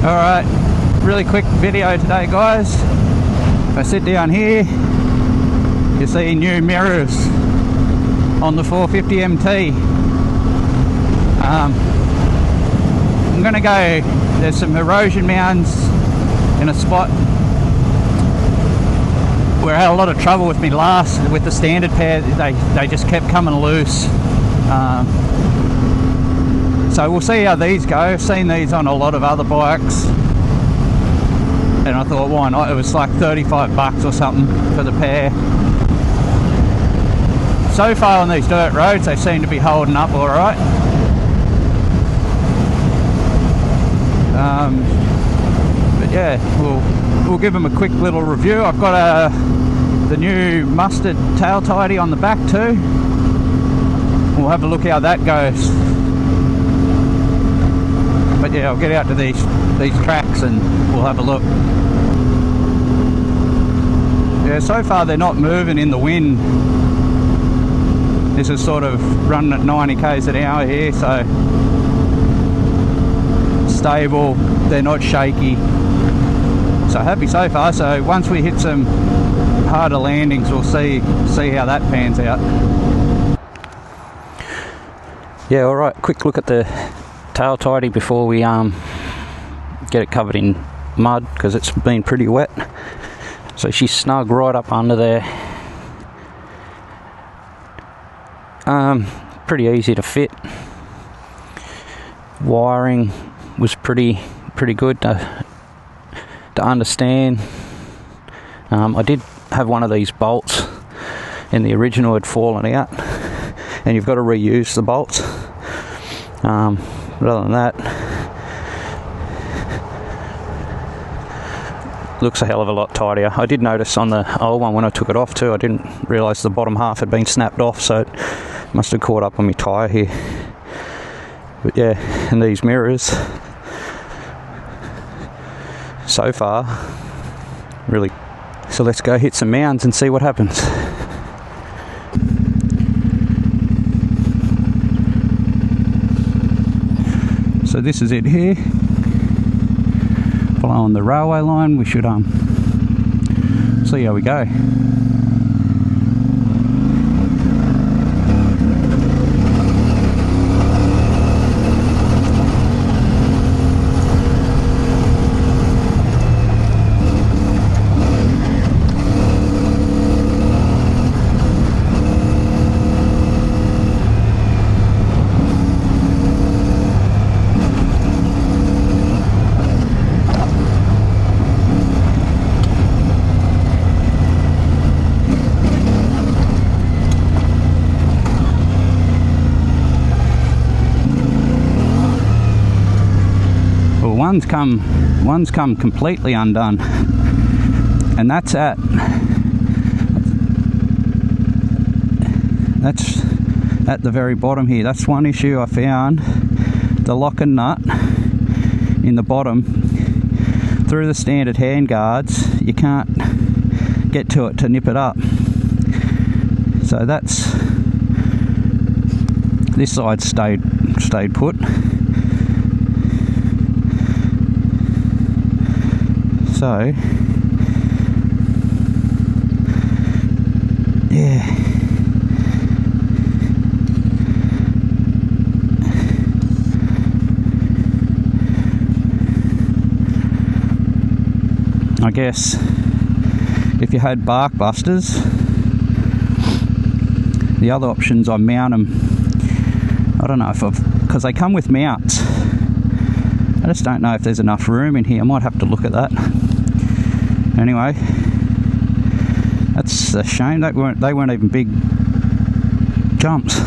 Alright, really quick video today, guys. If I sit down here, you see new mirrors on the 450MT. I'm going to go, there's some erosion mounds in a spot where I had a lot of trouble with me last, with the standard pair. They just kept coming loose. So we'll see how these go. I've seen these on a lot of other bikes, and I thought, why not? It was like 35 bucks or something for the pair. So far on these dirt roads, they seem to be holding up all right. But yeah, we'll give them a quick little review. I've got the new mustard tail tidy on the back too. We'll have a look how that goes. But yeah, I'll get out to these tracks and we'll have a look. Yeah, so far they're not moving in the wind. This is sort of running at 90 k's an hour here, so stable, they're not shaky. So happy so far. So once we hit some harder landings, we'll see how that pans out. Yeah, alright, quick look at the tail tidy before we get it covered in mud, because it's been pretty wet. So she's snug right up under there. Pretty easy to fit. Wiring was pretty good to understand. I did have one of these bolts, and the original had fallen out, and you've got to reuse the bolts. But other than that, looks a hell of a lot tidier. I did notice on the old one when I took it off too, I didn't realise the bottom half had been snapped off, so it must have caught up on my tyre here. But yeah, and these mirrors, so far, really. So let's go hit some mounds and see what happens. So this is it here, following the railway line. We should see how we go. One's come completely undone, and that's at the very bottom here. That's one issue I found. The locking nut in the bottom, through the standard hand guards, you can't get to it to nip it up. So that's, this side stayed put. So yeah, I guess if you had bark busters, the other options I mount them. I don't know if because they come with mounts. I just don't know if there's enough room in here. I might have to look at that. Anyway, that's a shame. They weren't even big jumps.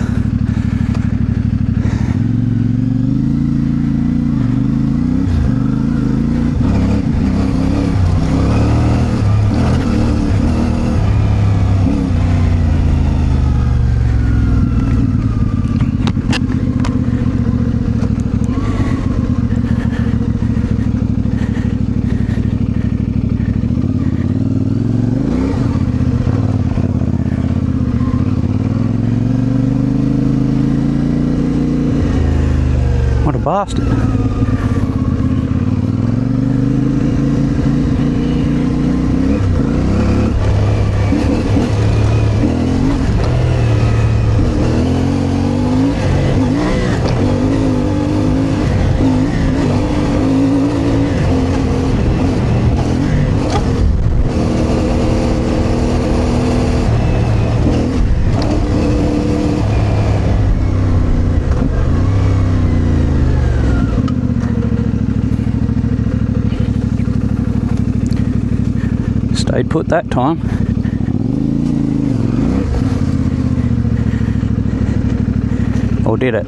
Bastard. Stayed put that time. Or did it?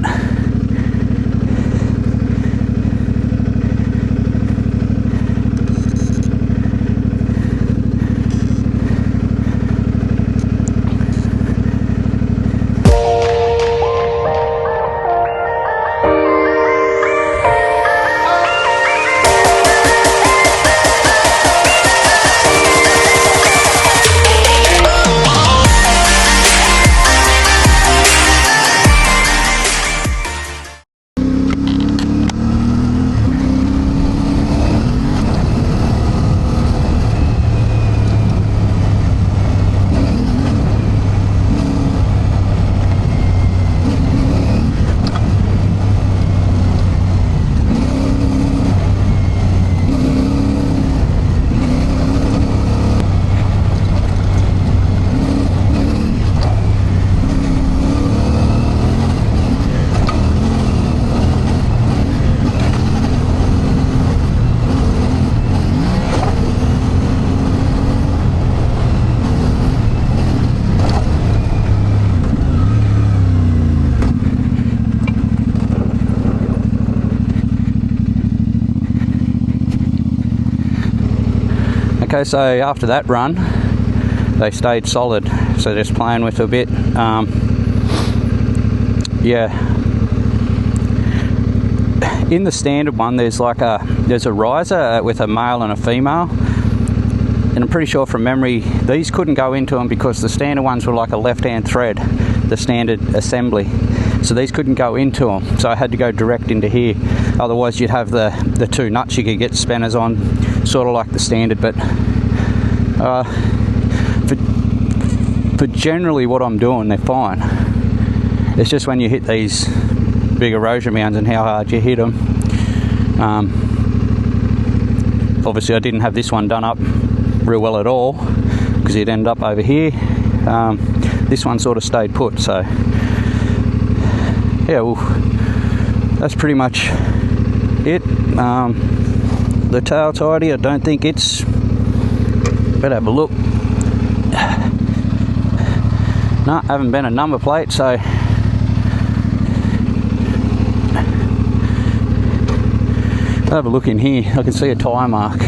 Okay, so after that run, they stayed solid, so just playing with it a bit. Yeah, in the standard one, there's a riser with a male and a female, and I'm pretty sure from memory these couldn't go into them because the standard ones were like a left-hand thread, the standard assembly, so these couldn't go into them, so I had to go direct into here. Otherwise you'd have the two nuts you could get spanners on, sort of like the standard. But for generally what I'm doing, they're fine. It's just when you hit these big erosion mounds and how hard you hit them. Obviously I didn't have this one done up real well at all because you'd end up over here. This one sort of stayed put, so yeah, well, that's pretty much it. The tail tidy, I don't think it's, better have a look. No, haven't been a number plate, so I'll have a look in here. I can see a tyre mark.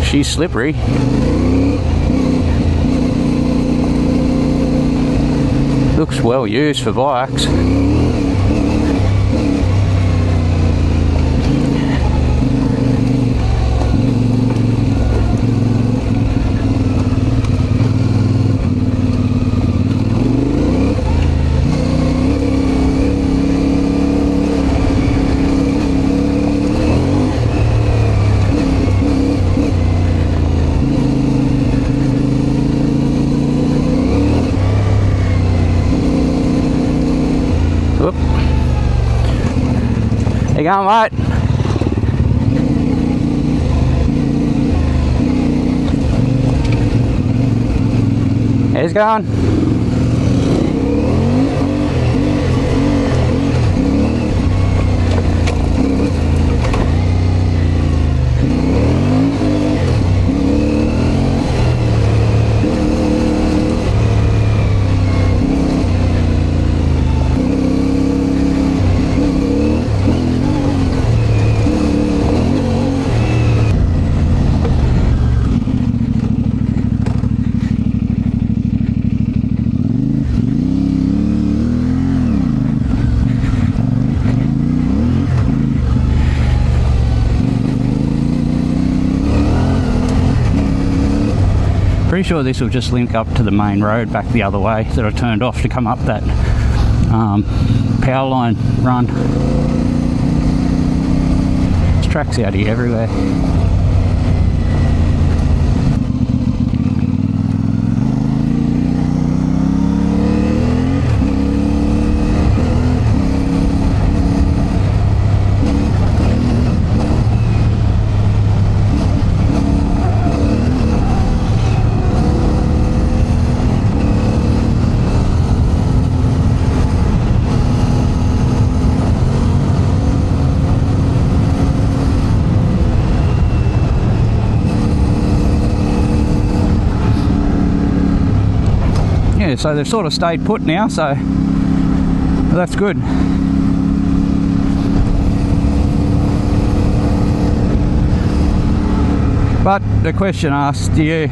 She's slippery. Looks well used for bikes. Whoop. There you go, mate. He's going. Pretty sure this will just link up to the main road back the other way that I turned off to come up that power line run. There's tracks out here everywhere. Yeah, so they've sort of stayed put now, so that's good. But the question asked, I've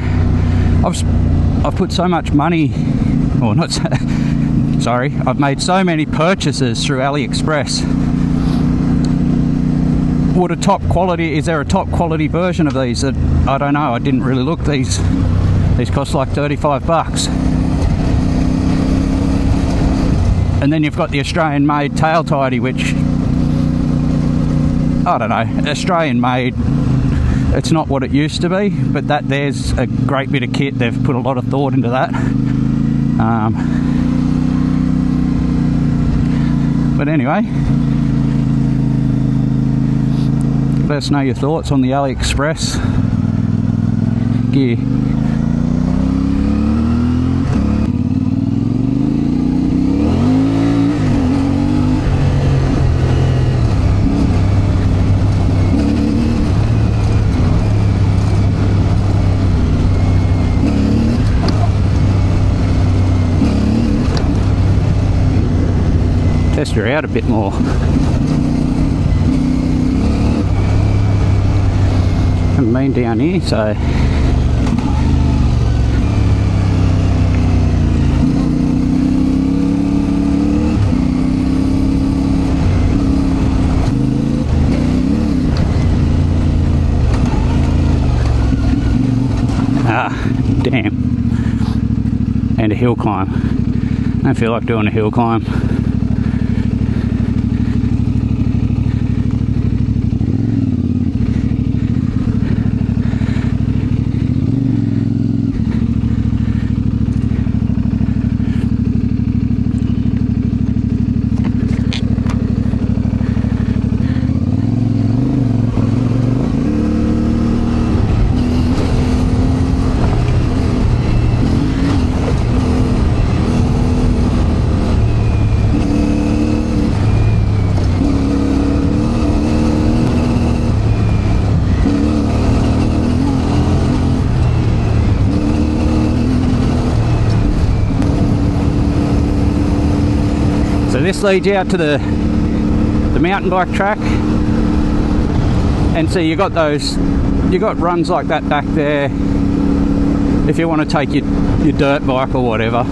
put so much money, or not so, sorry, I've made so many purchases through AliExpress. Would a top quality, is there a top quality version of these? That I don't know, I didn't really look. These cost like 35 bucks. And then you've got the Australian made tail tidy, which, I don't know, Australian made, it's not what it used to be, but there's a great bit of kit. They've put a lot of thought into that. But anyway, let us know your thoughts on the AliExpress gear. Test her out a bit more. Haven't been down here, so damn. And a hill climb. I don't feel like doing a hill climb. This leads out to the mountain bike track, and so you got runs like that back there if you want to take your dirt bike or whatever.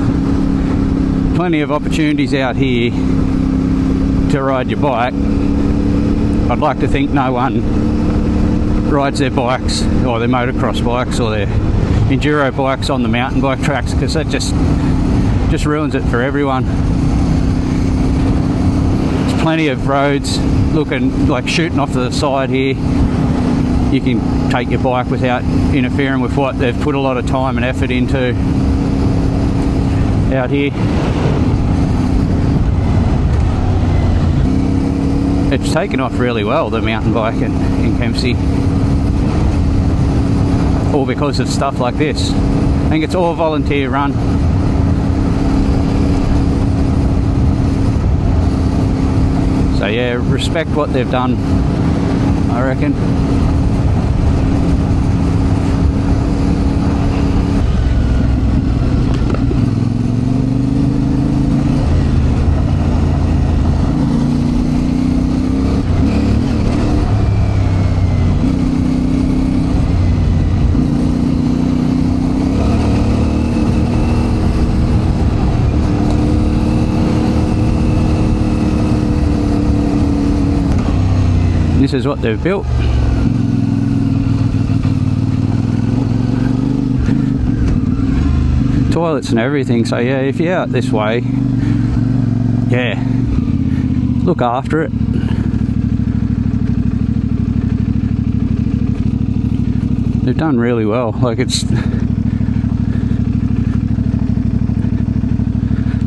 Plenty of opportunities out here to ride your bike. I'd like to think no one rides their bikes or their motocross bikes or their enduro bikes on the mountain bike tracks, because that just ruins it for everyone. Plenty of roads looking like shooting off to the side here. You can take your bike without interfering with what they've put a lot of time and effort into out here. It's taken off really well, the mountain bike in Kempsey, all because of stuff like this. I think it's all volunteer run. So yeah, respect what they've done, I reckon. This is what they've built. Toilets and everything, so yeah, if you're out this way, yeah, look after it. They've done really well, like it's a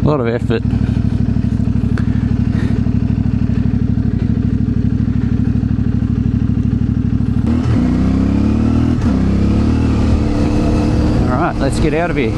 lot of effort. Let's get out of here.